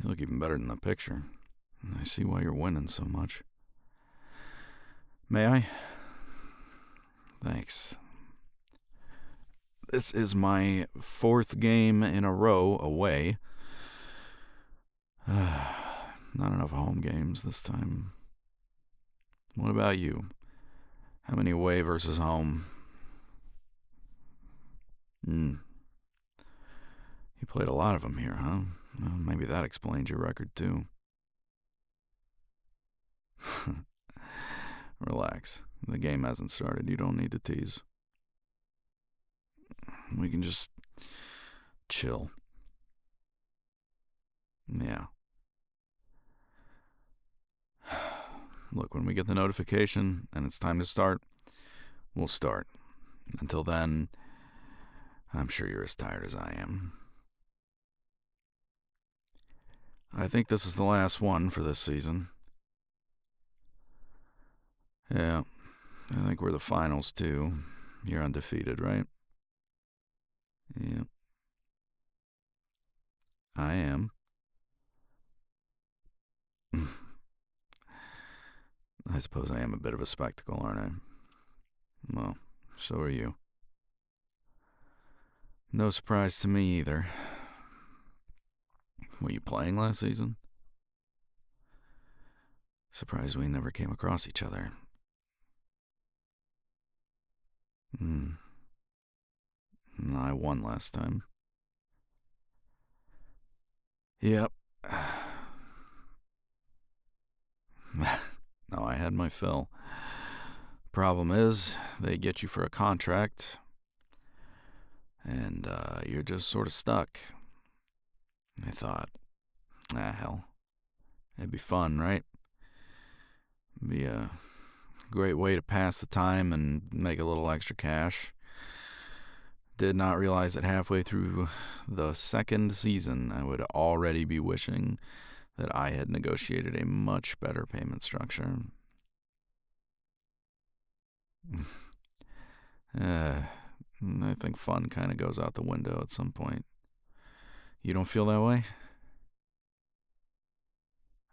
You look even better than the picture. I see why you're winning so much. May I? Thanks. This is my 4th game in a row away. Not enough home games this time. What about you? How many away versus home? You played a lot of them here, huh? Well, maybe that explains your record, too. Relax. The game hasn't started. You don't need to tease. We can just chill. Yeah. Look, when we get the notification and it's time to start, we'll start. Until then, I'm sure you're as tired as I am. I think this is the last one for this season. Yeah, I think we're the finals, too. You're undefeated, right? Yeah. I am. I suppose I am a bit of a spectacle, aren't I? Well, so are you. No surprise to me either. Were you playing last season? Surprised we never came across each other. I won last time. Yep. No, I had my fill. Problem is, they get you for a contract, and you're just sort of stuck. I thought, hell, it'd be fun, right? Be a great way to pass the time and make a little extra cash. Did not realize that halfway through the 2nd season, I would already be wishing that I had negotiated a much better payment structure. I think fun kind of goes out the window at some point. You don't feel that way?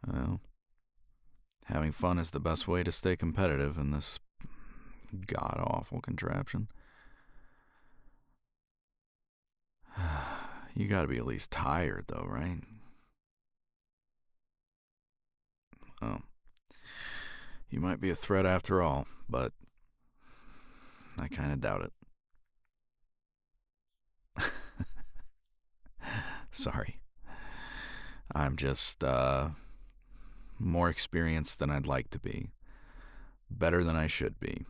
Well, having fun is the best way to stay competitive in this god-awful contraption. You gotta be at least tired, though, right? Oh. You might be a threat after all, but I kind of doubt it. Sorry. I'm just more experienced than I'd like to be. Better than I should be.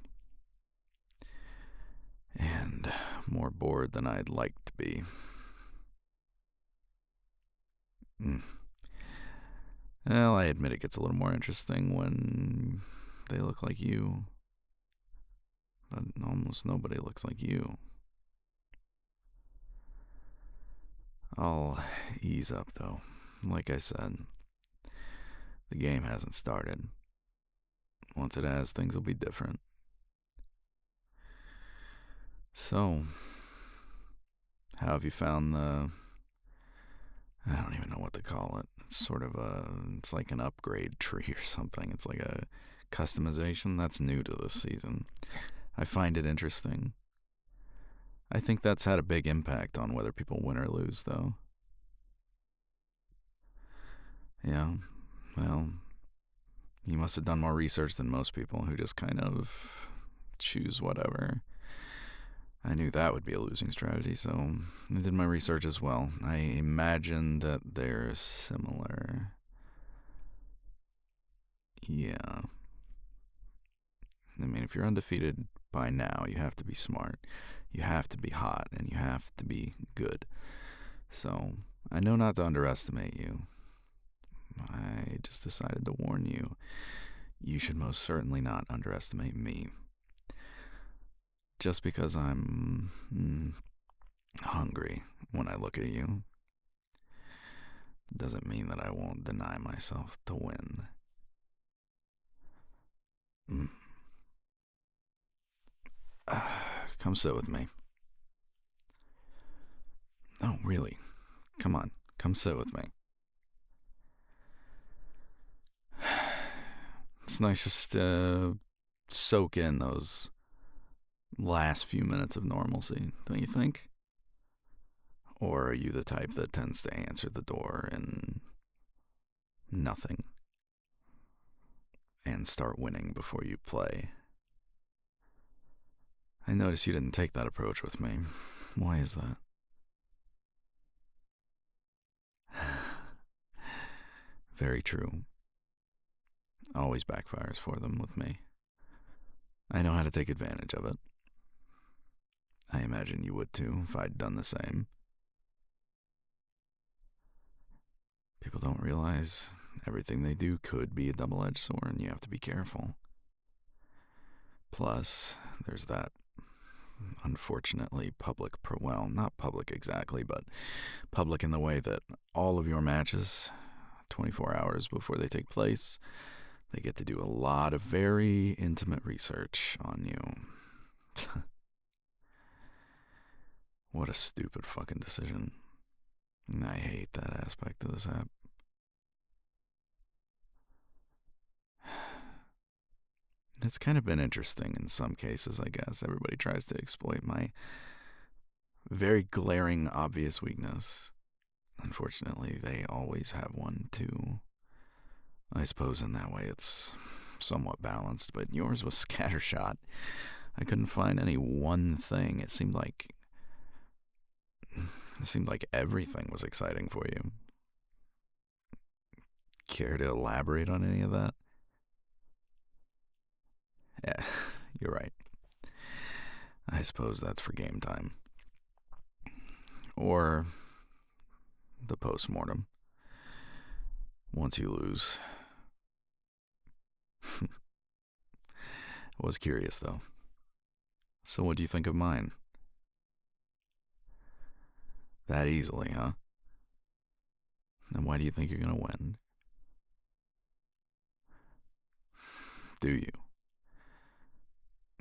And more bored than I'd like to be. Well, I admit it gets a little more interesting when they look like you. But almost nobody looks like you. I'll ease up, though. Like I said, the game hasn't started. Once it has, things will be different. So, how have you found the... I don't even know what to call it. It's like an upgrade tree or something. It's like a customization. That's new to this season. I find it interesting. I think that's had a big impact on whether people win or lose, though. Yeah, well, you must have done more research than most people who just kind of choose whatever. I knew that would be a losing strategy, so I did my research as well. I imagine that they're similar. Yeah. I mean, if you're undefeated by now, you have to be smart. You have to be hot, and you have to be good. So, I know not to underestimate you. I just decided to warn you. You should most certainly not underestimate me. Just because I'm hungry when I look at you doesn't mean that I won't deny myself to win. Come sit with me. No, really. Come on. Come sit with me. It's nice just to soak in those last few minutes of normalcy, don't you think? Or are you the type that tends to answer the door and nothing and start winning before you play? I noticed you didn't take that approach with me. Why is that? Very true. Always backfires for them with me. I know how to take advantage of it. I imagine you would too if I'd done the same. People don't realize everything they do could be a double-edged sword, and you have to be careful. Plus, there's that unfortunately public, well, not public exactly, but public in the way that all of your matches, 24 hours before they take place, they get to do a lot of very intimate research on you. What a stupid fucking decision. I hate that aspect of this app. It's kind of been interesting in some cases, I guess. Everybody tries to exploit my very glaring, obvious weakness. Unfortunately, they always have one too. I suppose in that way it's somewhat balanced, but yours was scattershot. I couldn't find any one thing. It seemed like everything was exciting for you. Care to elaborate on any of that? Yeah, you're right. I suppose that's for game time. Or the post-mortem. Once you lose. I was curious, though. So what do you think of mine? That easily, huh? And why do you think you're going to win? Do you?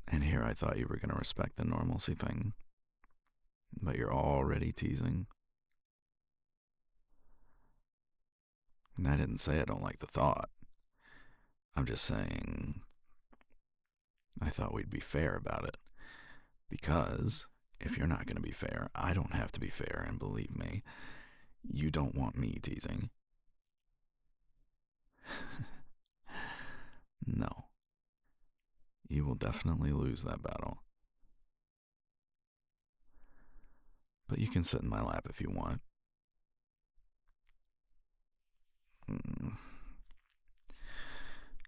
And here I thought you were going to respect the normalcy thing. But you're already teasing. And I didn't say I don't like the thought. I'm just saying I thought we'd be fair about it. Because if you're not going to be fair, I don't have to be fair, and believe me, you don't want me teasing. No. You will definitely lose that battle. But you can sit in my lap if you want.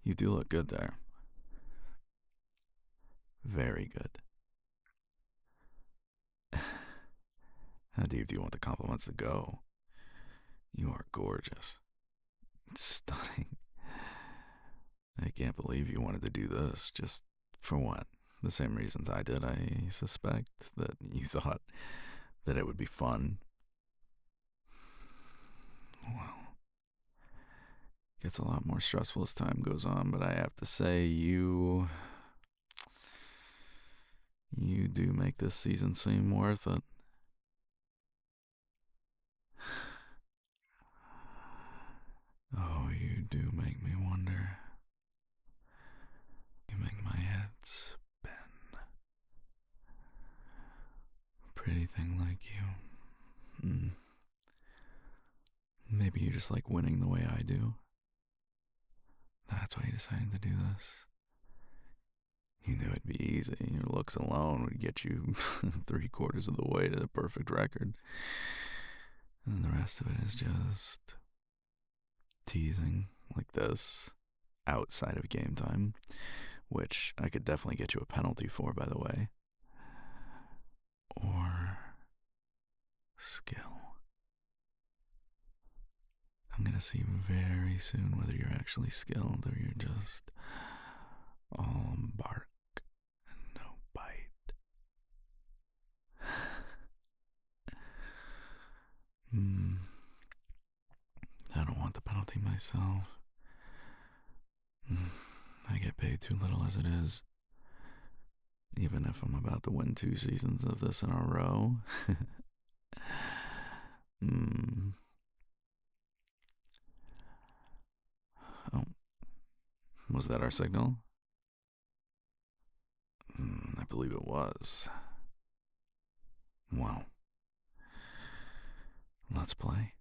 You do look good there. Very good. How deep do you want the compliments to go? You are gorgeous. It's stunning. I can't believe you wanted to do this. Just for what? The same reasons I did, I suspect. That you thought that it would be fun. Well, gets a lot more stressful as time goes on, but I have to say you do make this season seem worth it. Oh, you do make me wonder. You make my head spin. Pretty thing like you. Maybe you just like winning the way I do. That's why you decided to do this. You knew it'd be easy. Your looks alone would get you 3/4 of the way to the perfect record. And the rest of it is just teasing like this outside of game time, which I could definitely get you a penalty for, by the way. Or skill. I'm gonna see very soon whether you're actually skilled or you're just all bark and no bite. I don't want the penalty myself. I get paid too little as it is. Even if I'm about to win 2 seasons of this in a row. Oh, Was that our signal? I believe it was. Wow. Let's play.